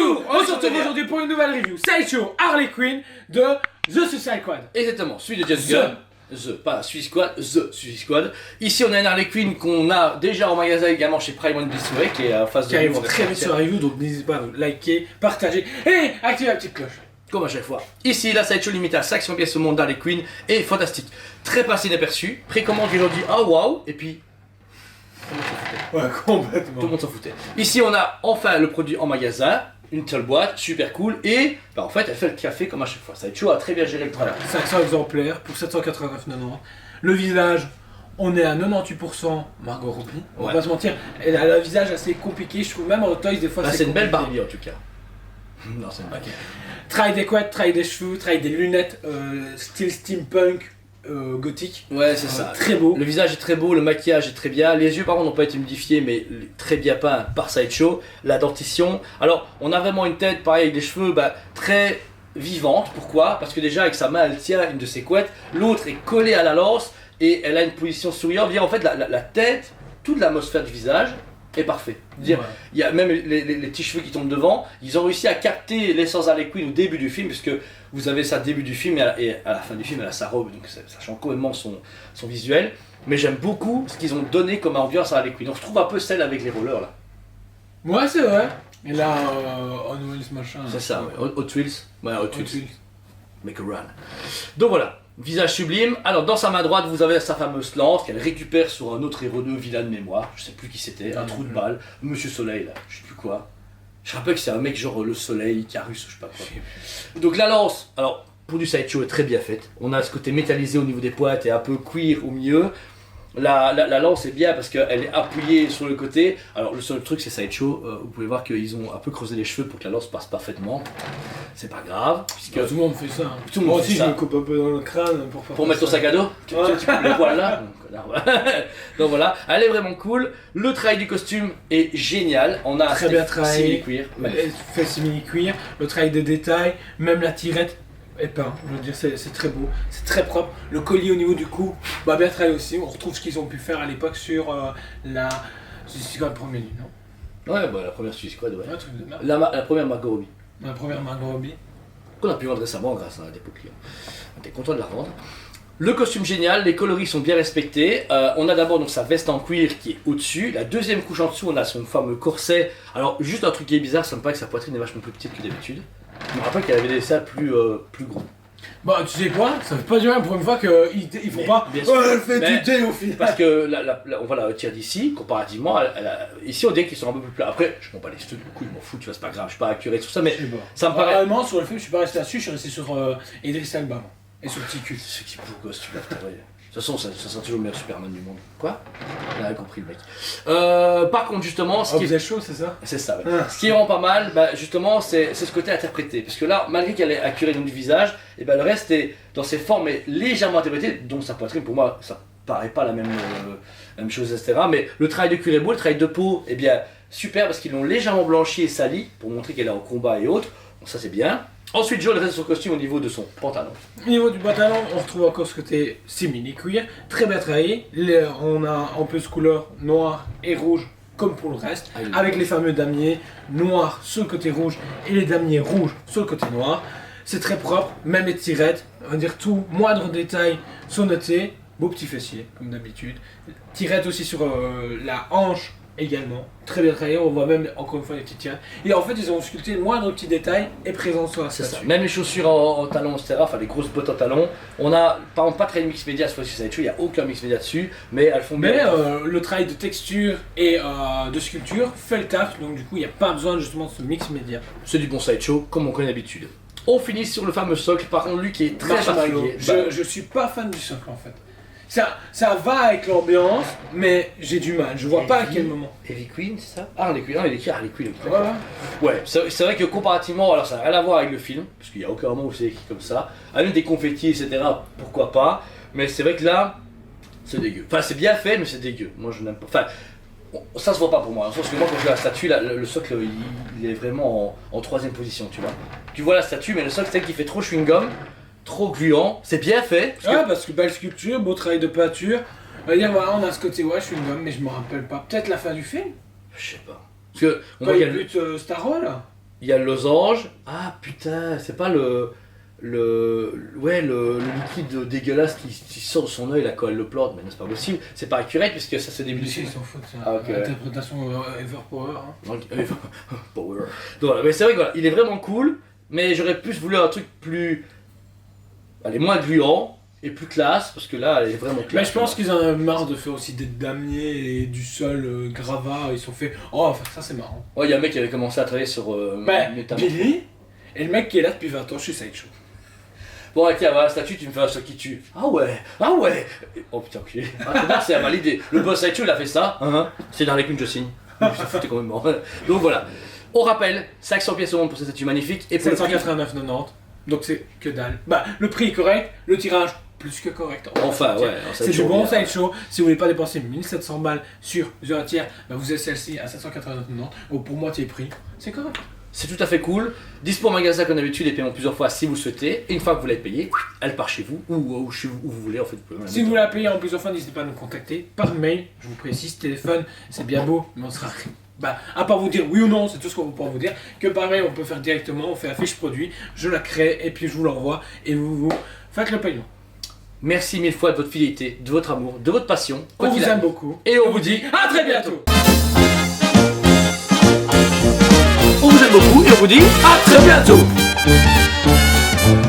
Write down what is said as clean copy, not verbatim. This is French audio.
Bonjour, on se retrouve aujourd'hui pour une nouvelle review Sideshow Harley Quinn de The Suicide Squad. Exactement, celui de James Gunn. Pas Suicide Squad, The Suicide Squad. Ici on a une Harley Quinn qu'on a déjà en magasin également chez Prime One Bistouet qui est en face de qui arrive très vite sur la review, donc n'hésitez pas à liker, partager et activer la petite cloche. Comme à chaque fois. Ici, la Sideshow limitée à 500 pièces au monde d'Harley Quinn est fantastique. Très passé inaperçu. Précommande, ils ont dit ah waouh, et puis. Ouais, complètement. Tout le monde s'en foutait. Ici, on a enfin le produit en magasin. Une seule boîte, super cool. Et bah, en fait, elle fait le café comme à chaque fois. Sideshow a très bien géré le travail. 500 exemplaires pour 789,90. Le visage, on est à 98% Margot Robbie. On va pas se mentir, elle a un visage assez compliqué. Je trouve même en Toys des fois c'est une belle Barbie en tout cas. Non, c'est une belle. Travail des couettes, travail des cheveux, travail des lunettes, style steampunk, gothique. Ouais, c'est ça. Très beau. Le visage est très beau, le maquillage est très bien. Les yeux, par contre, n'ont pas été modifiés, mais très bien peints par Sideshow. La dentition. Alors, on a vraiment une tête, pareil, avec des cheveux très vivante. Pourquoi? Parce que déjà, avec sa main, elle tient une de ses couettes. L'autre est collée à la lance et elle a une position souriante. En fait, la tête, toute l'atmosphère du visage est parfait. Dire, il y a même les petits cheveux qui tombent devant, ils ont réussi à capter l'essence d'Harley Quinn au début du film, puisque vous avez ça au début du film et à la fin du film, elle a sa robe, donc ça change complètement son visuel. Mais j'aime beaucoup ce qu'ils ont donné comme ambiance à Harley Quinn. On retrouve un peu celle avec les rollers là. Ouais, c'est vrai. Et là, On Wheels machin. C'est ça, ouais. Hot Wheels. Ouais, Hot Wheels. Make a run. Donc voilà. Visage sublime. Alors dans sa main droite, vous avez sa fameuse lance qu'elle récupère sur un autre héros de vilain de mémoire. Je sais plus qui c'était, un trou de balle, Monsieur Soleil là, je sais plus quoi. Je rappelle que c'est un mec genre le Soleil, Carus, je sais pas quoi. Donc la lance, alors pour du Sideshow est très bien faite. On a ce côté métallisé au niveau des pointes et un peu cuir au milieu. La lance est bien parce qu'elle est appuyée sur le côté. Alors le seul truc c'est Sideshow, vous pouvez voir qu'ils ont un peu creusé les cheveux pour que la lance passe parfaitement. C'est pas grave. Puisque tout le monde fait ça. Tout le monde Moi fait aussi ça. je me coupe un peu dans le crâne pour mettre ton sac à dos. Tu coupes les poils là. Donc voilà, elle est vraiment cool. Le travail du costume est génial. On a très bien travaillé. Simili-cuir. Fait simili-cuir. Le travail de détail, même la tirette. Et peint, je veux dire, c'est très beau, c'est très propre. Le collier au niveau du cou, bien travaillé aussi. On retrouve ce qu'ils ont pu faire à l'époque sur la Suicide Squad premier livre, non? Ouais, la première Suicide Squad, ouais. La première Margot Robbie. La première Margot Robbie. Qu'on a pu vendre récemment grâce à un dépôt client. On était content de la revendre. Le costume génial, les coloris sont bien respectés. On a d'abord donc sa veste en cuir qui est au-dessus. La deuxième couche en dessous, on a son fameux corset. Alors, juste un truc qui est bizarre, ça me paraît que sa poitrine est vachement plus petite que d'habitude. Je me rappelle qu'elle avait des salles plus gros. Bah tu sais quoi, ça fait pas du bien pour une fois qu'ils font pas. Elle fait du thé au final. Parce que on va la retirer d'ici, comparativement, ici on dirait qu'ils sont un peu plus plats. Après, je prends pas les studs, du coup ils m'en foutent, tu vois, c'est pas grave, je suis pas accuré sur ça, mais ça me paraît. Réellement sur le film, je suis pas resté là-dessus, je suis resté sur Idris Elba et sur Petit Cul. C'est qui beau gosse, tu vas te travailler. De toute façon, ça sera toujours le meilleur Superman du monde. Quoi? Il a compris le mec. Par contre, justement, ce qui est chaud, c'est ça? C'est ça, ouais. Ce qui est vraiment pas mal, justement, c'est ce côté interprété. Parce que là, malgré qu'elle est accurée dans du visage, et le reste est dans ses formes est légèrement interprété, dont sa poitrine, pour moi, ça paraît pas la même chose, etc. Mais le travail de cuir est beau, le travail de peau, est bien super parce qu'ils l'ont légèrement blanchi et sali pour montrer qu'elle est en combat et autres. Donc ça, c'est bien. Ensuite, Joe, le reste de son costume au niveau de son pantalon. Au niveau du pantalon, on retrouve encore ce côté simili-cuir, très bien travaillé. On a en plus couleur noire et rouge, comme pour le reste, avec les fameux damiers noirs sur le côté rouge et les damiers rouges sur le côté noir. C'est très propre, même les tirettes, on va dire tout, moindre détail sont notés. Beau petit fessier, comme d'habitude. Tirette aussi sur la hanche. Également, très bien travaillé, on voit même encore une fois les petites tirettes. Et en fait, ils ont sculpté le moindre petit détail et présent sur la statue. Même les chaussures en talons, etc., enfin les grosses bottes en talons. On a, par exemple, pas très mix média cette fois-ci, il n'y a aucun mix média dessus, mais elles font bien. Mais le travail de texture et de sculpture fait le taf, donc du coup, il n'y a pas besoin justement de ce mix média. C'est du bon Sideshow, comme on connaît d'habitude. On finit sur le fameux socle, par contre, lui qui est très particulier. Je suis pas fan du socle en fait. Ça va avec l'ambiance, mais j'ai du mal, je vois pas à quel moment. Heavy Queen, c'est ça? Ah, Harley Quinn, il est écrit Harley Quinn. Ouais, c'est vrai que comparativement, alors ça n'a rien à voir avec le film, parce qu'il n'y a aucun moment où c'est écrit comme ça. Avec des confettis, etc., pourquoi pas. Mais c'est vrai que là, c'est dégueu. Enfin, c'est bien fait, mais c'est dégueu. Moi, je n'aime pas. Enfin, ça se voit pas pour moi. Parce que moi, quand je vois la statue, le socle, il est vraiment en troisième position, tu vois. Tu vois la statue, mais le socle, c'est qui fait trop chewing-gum. Trop gluant, c'est bien fait. Parce que belle sculpture, beau travail de peinture. On va dire, voilà, on a ce côté, ouais, je suis une gomme, mais je me rappelle pas. Peut-être la fin du film? Je sais pas. Parce que on voit qu'il y a le but Starro là. il y a le losange. Ah putain, c'est pas le liquide dégueulasse qui sort de son œil là quand elle le plante, mais non, c'est pas possible. C'est pas accurate puisque ça se débute. Ils s'en foutent, c'est Ah, ok. interprétation Everpower. Hein. Donc, Power. Donc, voilà. Mais c'est vrai que voilà, il est vraiment cool, mais j'aurais plus voulu un truc plus. Allez, moins gluant et plus classe, parce que là, elle est vraiment classe. Mais je pense qu'ils en ont marre de faire aussi des damiers et du sol gravat. Ils sont fait. Oh, enfin, ça c'est marrant. Ouais, il y a un mec qui avait commencé à travailler sur. Billy et le mec qui est là depuis 20 ans chez Sideshow. Bon, tiens, voilà, statue, tu me fais un qui tue. Ah ouais. Oh putain, ok. Ah, c'est validé. Le boss Sideshow, il a fait ça. C'est dans les Queen, je signe. Il se foutait quand même mort. Donc voilà. On rappelle, 500 pièces au monde pour cette statue magnifique. Et pour 789,90. Donc c'est que dalle. Bah, le prix est correct, le tirage plus que correct. Enfin, ouais. C'est du bon Sideshow. Si vous voulez pas dépenser 1700 balles sur un tiers, bah vous avez celle-ci à 789,90. Ou pour moitié prix, c'est correct. C'est tout à fait cool. Dispo en magasin comme d'habitude et paiement plusieurs fois si vous le souhaitez. Et une fois que vous l'avez payé, elle part chez vous ou chez vous où vous voulez en fait. Si vous la payez en plusieurs fois, n'hésitez pas à nous contacter par mail. Je vous précise, téléphone, c'est bien beau, mais on sera. Bah, à part vous dire oui ou non, c'est tout ce qu'on pourra vous dire. Que par mail, on peut faire directement, on fait la fiche produit, je la crée et puis je vous l'envoie et vous faites le paiement. Merci mille fois de votre fidélité, de votre amour, de votre passion. On vous aime beaucoup. Et on vous dit à très bientôt. On vous aime beaucoup et on vous dit à très bientôt.